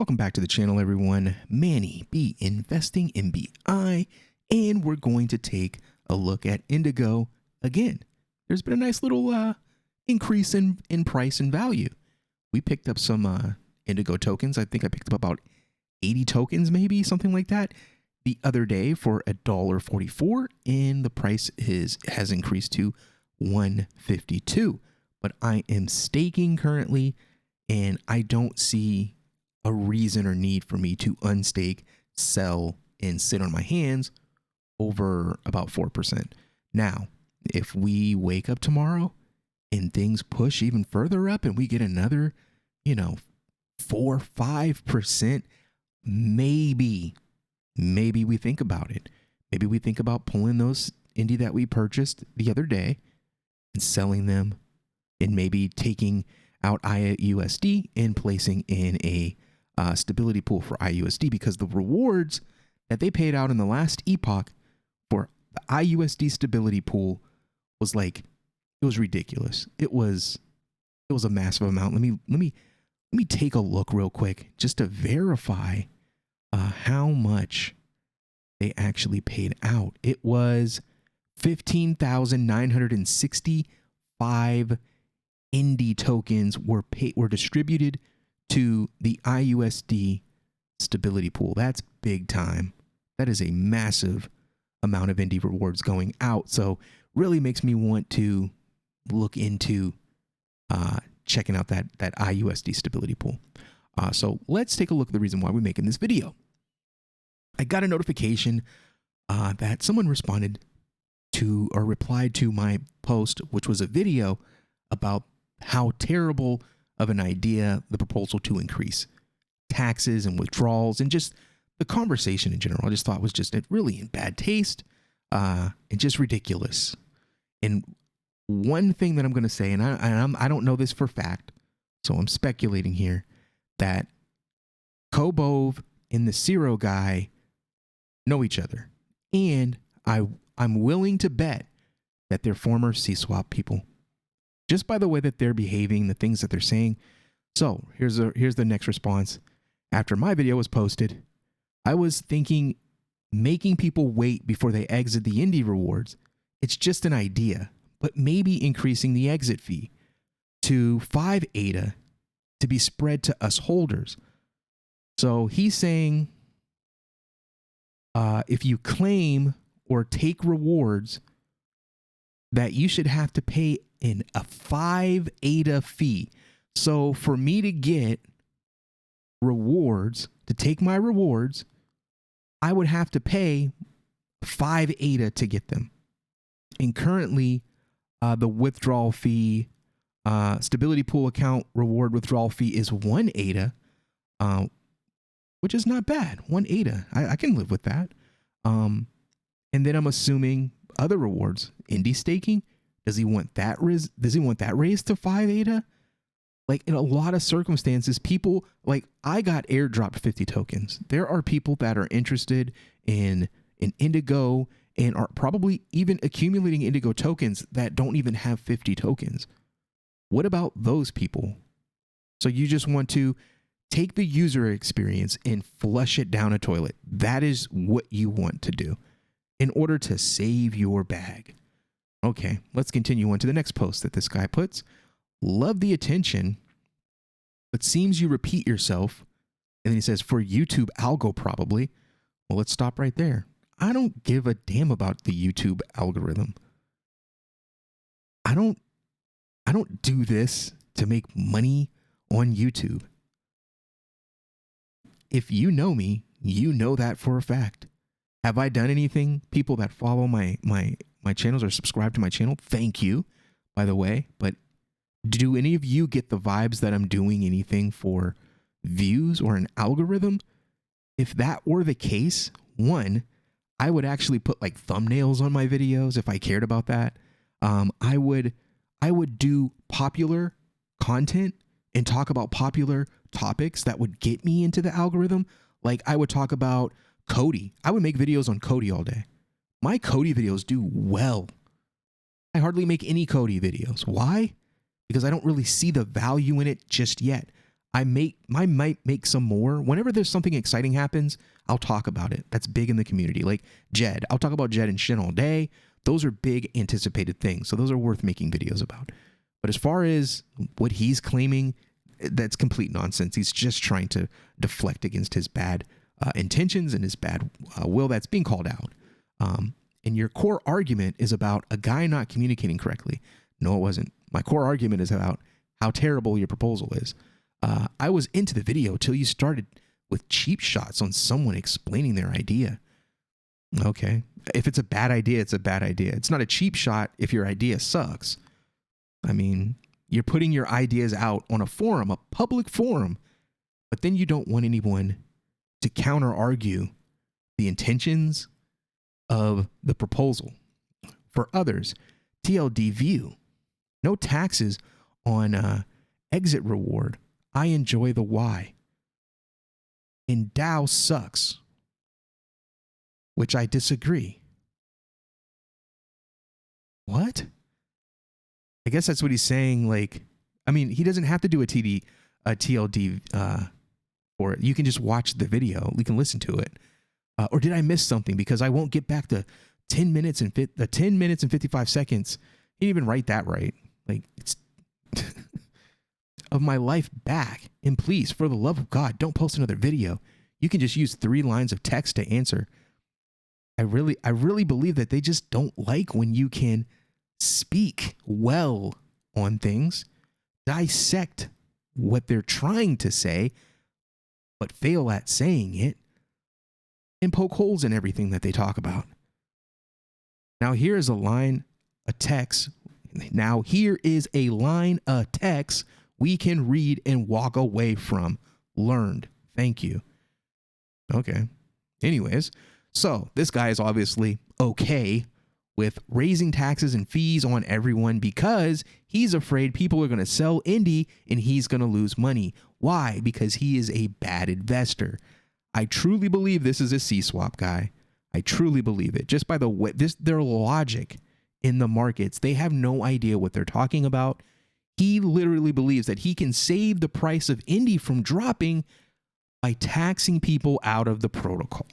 Welcome back to the channel, everyone. Manny B Investing MBI, and we're going to take a look at Indigo again. There's been a nice little increase in price and value. We picked up some Indigo tokens. I think I picked up about 80 tokens, maybe something like that, the other day for $1.44, and the price has increased to $1.52. But I am staking currently, and I don't see a reason or need for me to unstake, sell, and sit on my hands over about 4%. Now, if we wake up tomorrow and things push even further up and we get another, 4-5%, maybe we think about it. Maybe we think about pulling those Indy that we purchased the other day and selling them, and maybe taking out IUSD and placing in a stability pool for IUSD, because the rewards that they paid out in the last epoch for the IUSD stability pool was it was ridiculous. It was a massive amount. Let me take a look real quick just to verify how much they actually paid out. It was 15,965 INDY tokens were distributed to the IUSD stability pool. That's big time. That is a massive amount of INDY rewards going out. So really makes me want to look into checking out that IUSD stability pool. So let's take a look at the reason why we're making this video. I got a notification that someone responded to or replied to my post, which was a video about how terrible of an idea the proposal to increase taxes and withdrawals, and just the conversation in general, I just thought was just really in bad taste and just ridiculous. And one thing that I'm going to say, and I don't know this for fact, so I'm speculating here, that Kobov and the Zero guy know each other, and I'm willing to bet that they're former C-swap people, just by the way that they're behaving, the things that they're saying. So here's the next response. After my video was posted, I was thinking making people wait before they exit the Indy rewards. It's just an idea, but maybe increasing the exit fee to 5 ADA to be spread to us holders. So he's saying if you claim or take rewards, that you should have to pay in a 5 ADA fee. So for me to get rewards, to take my rewards, I would have to pay 5 ADA to get them. And currently, the withdrawal fee, stability pool account reward withdrawal fee is 1 ADA, which is not bad. 1 ADA, I can live with that. And then I'm assuming other rewards, Indy staking. Does he want that raised to 5 ADA? Like, in a lot of circumstances, people, like, I got airdropped 50 tokens. There are people that are interested in Indigo and are probably even accumulating Indigo tokens that don't even have 50 tokens. What about those people? So you just want to take the user experience and flush it down a toilet. That is what you want to do in order to save your bag. Okay, let's continue on to the next post that this guy puts. Love the attention, but seems you repeat yourself. And then he says, for YouTube algo probably. Well, let's stop right there. I don't give a damn about the YouTube algorithm. I don't do this to make money on YouTube. If you know me, you know that for a fact. Have I done anything? People that follow my channels or subscribe to my channel, thank you, by the way. But do any of you get the vibes that I'm doing anything for views or an algorithm? If that were the case, one, I would actually put like thumbnails on my videos if I cared about that. I would do popular content and talk about popular topics that would get me into the algorithm. Like, I would talk about Cody. I would make videos on Cody all day. My Cody videos do well. I hardly make any Cody videos. Why? Because I don't really see the value in it just yet. I might make some more. Whenever there's something exciting happens, I'll talk about it. That's big in the community. Like Jed. I'll talk about Jed and Shin all day. Those are big anticipated things. So those are worth making videos about. But as far as what he's claiming, that's complete nonsense. He's just trying to deflect against his bad intentions and his bad will that's being called out. And your core argument is about a guy not communicating correctly. No, it wasn't. My core argument is about how terrible your proposal is. I was into the video till you started with cheap shots on someone explaining their idea. Okay. If it's a bad idea, it's a bad idea. It's not a cheap shot if your idea sucks. I mean, you're putting your ideas out on a forum, a public forum, but then you don't want anyone to counter argue the intentions of the proposal. For others, TLD view, no taxes on exit reward. I enjoy the why. Endow sucks, which I disagree. What? I guess that's what he's saying. Like, I mean, he doesn't have to do a TLD for it. You can just watch the video. You can listen to it. Or did I miss something? Because I won't get back to 10 minutes and 55 seconds. He didn't even write that right. Like, it's of my life back. And please, for the love of God, don't post another video. You can just use 3 lines of text to answer. I really believe that they just don't like when you can speak well on things, dissect what they're trying to say, but fail at saying it, and poke holes in everything that they talk about. Now here is a line of text. Now here is a line of text we can read and walk away from. Learned. Thank you. Okay. Anyways, so this guy is obviously okay with raising taxes and fees on everyone because he's afraid people are going to sell INDY and he's going to lose money. Why? Because he is a bad investor. I truly believe this is a C-swap guy. I truly believe it. Just by the way, their logic in the markets, they have no idea what they're talking about. He literally believes that he can save the price of INDY from dropping by taxing people out of the protocol.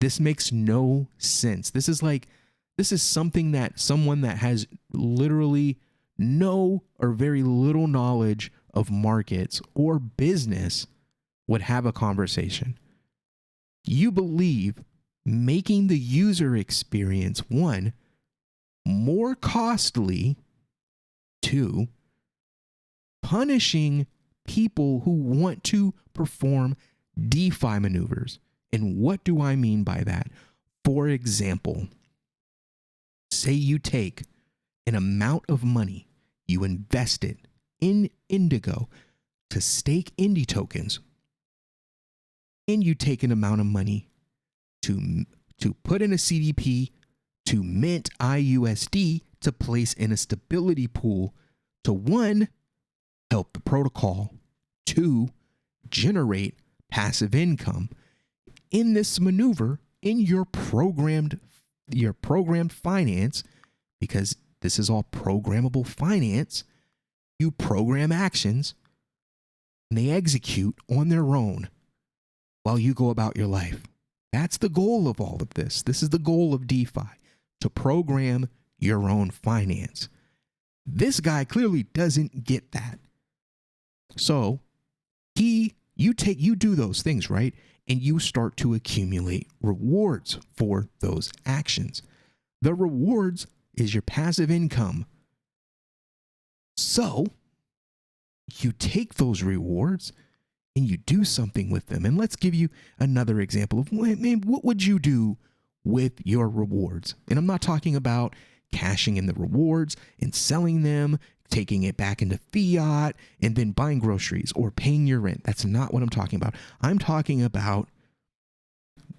This makes no sense. This is something that someone that has literally no or very little knowledge of markets or business would have a conversation. You believe making the user experience, 1, more costly, 2, punishing people who want to perform DeFi maneuvers. And what do I mean by that? For example, say you take an amount of money, you invest it in Indigo to stake INDY tokens, and you take an amount of money to put in a CDP to mint IUSD to place in a stability pool to 1, help the protocol, 2, generate passive income. In this maneuver, in your programmed finance, because this is all programmable finance, you program actions and they execute on their own while you go about your life. That's the goal of all of this. This is the goal of DeFi, to program your own finance. This guy clearly doesn't get that. So you do those things, right? And you start to accumulate rewards for those actions. The rewards is your passive income. So you take those rewards and you do something with them. And let's give you another example of what would you do with your rewards? And I'm not talking about cashing in the rewards and selling them, taking it back into fiat, and then buying groceries or paying your rent. That's not what I'm talking about. I'm talking about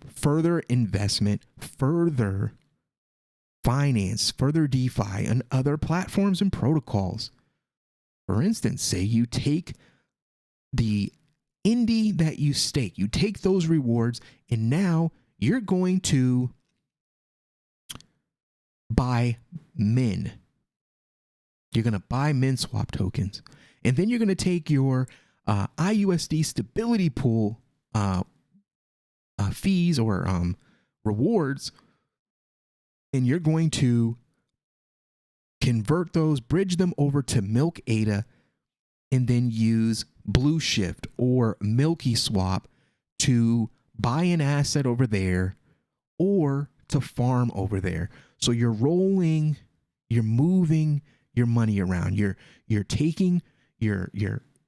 further investment, further finance, further DeFi on other platforms and protocols. For instance, say you take the INDY that you stake, you take those rewards, and now you're going to buy MIN. You're going to buy MIN swap tokens. And then you're going to take your IUSD stability pool fees or rewards, and you're going to convert those, bridge them over to Milk ADA, and then use Blue Shift or Milky Swap to buy an asset over there or to farm over there. So you're moving your money around. You're taking your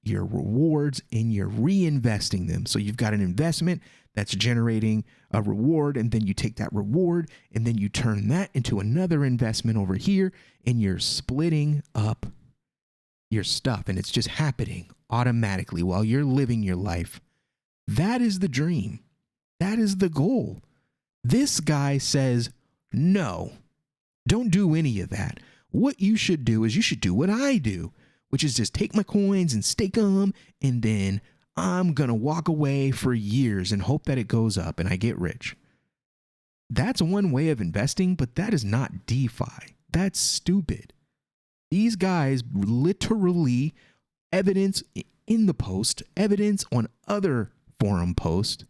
rewards and you're reinvesting them. So you've got an investment that's generating a reward, and then you take that reward and then you turn that into another investment over here, and you're splitting up your stuff, and it's just happening automatically while you're living your life. That is the dream. That is the goal. This guy says, no, don't do any of that. What you should do is you should do what I do, which is just take my coins and stake them, and then I'm going to walk away for years and hope that it goes up and I get rich. That's one way of investing, but that is not DeFi. That's stupid. These guys literally, evidence in the post, evidence on other forum posts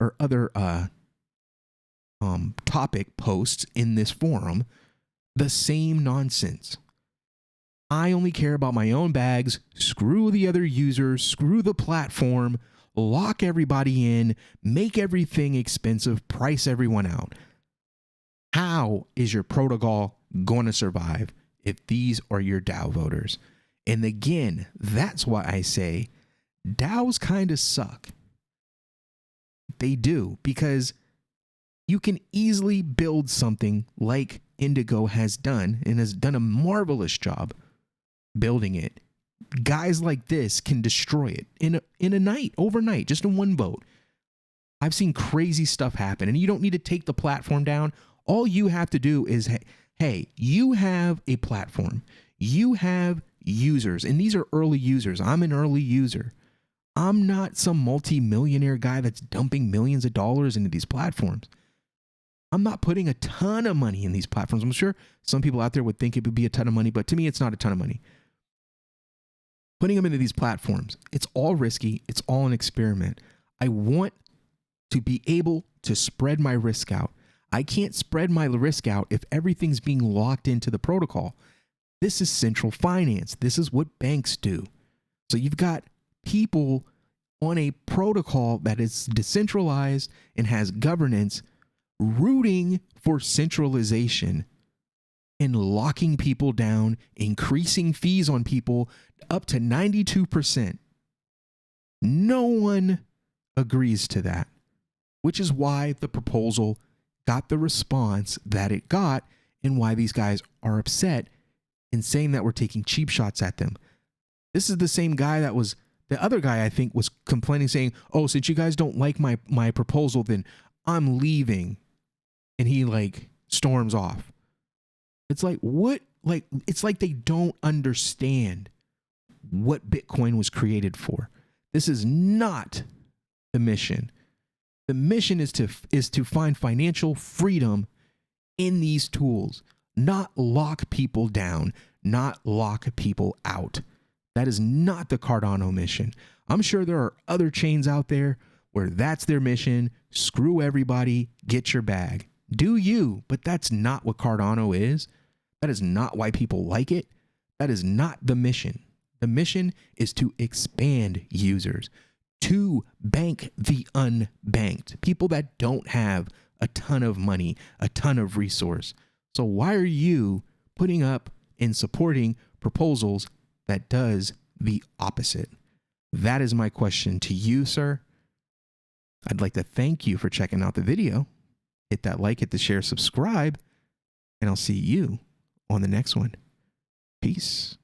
or other topic posts in this forum, the same nonsense. I only care about my own bags. Screw the other users, screw the platform, lock everybody in, make everything expensive, price everyone out. How is your protocol going to survive if these are your DAO voters? And again, that's why I say DAOs kind of suck. They do, because you can easily build something like Indigo has done and has done a marvelous job building it. Guys like this can destroy it in a night, overnight, just in one vote. I've seen crazy stuff happen, and you don't need to take the platform down. All you have to do is, hey, you have a platform. You have users, and these are early users. I'm an early user. I'm not some multi-millionaire guy that's dumping millions of dollars into these platforms. I'm not putting a ton of money in these platforms. I'm sure some people out there would think it would be a ton of money, but to me, it's not a ton of money. Putting them into these platforms, it's all risky. It's all an experiment. I want to be able to spread my risk out. I can't spread my risk out if everything's being locked into the protocol. This is central finance. This is what banks do. So you've got people on a protocol that is decentralized and has governance rooting for centralization and locking people down, increasing fees on people up to 92%. No one agrees to that, which is why the proposal got the response that it got and why these guys are upset and saying that we're taking cheap shots at them. This is the same guy that was, the other guy I think was complaining, saying, oh, since you guys don't like my proposal, then I'm leaving. And he like storms off. It's like, what? Like, it's like they don't understand what Bitcoin was created for. This is not the mission. The mission is to find financial freedom in these tools, not lock people down, not lock people out. That is not the Cardano mission. I'm sure there are other chains out there where that's their mission. Screw everybody, get your bag. Do you, but that's not what Cardano is. That is not why people like it. That is not the mission. The mission is to expand users, to bank the unbanked, people that don't have a ton of money, a ton of resource. So why are you putting up and supporting proposals that does the opposite? That is my question to you, sir. I'd like to thank you for checking out the video. Hit that like, hit the share, subscribe, and I'll see you on the next one. Peace.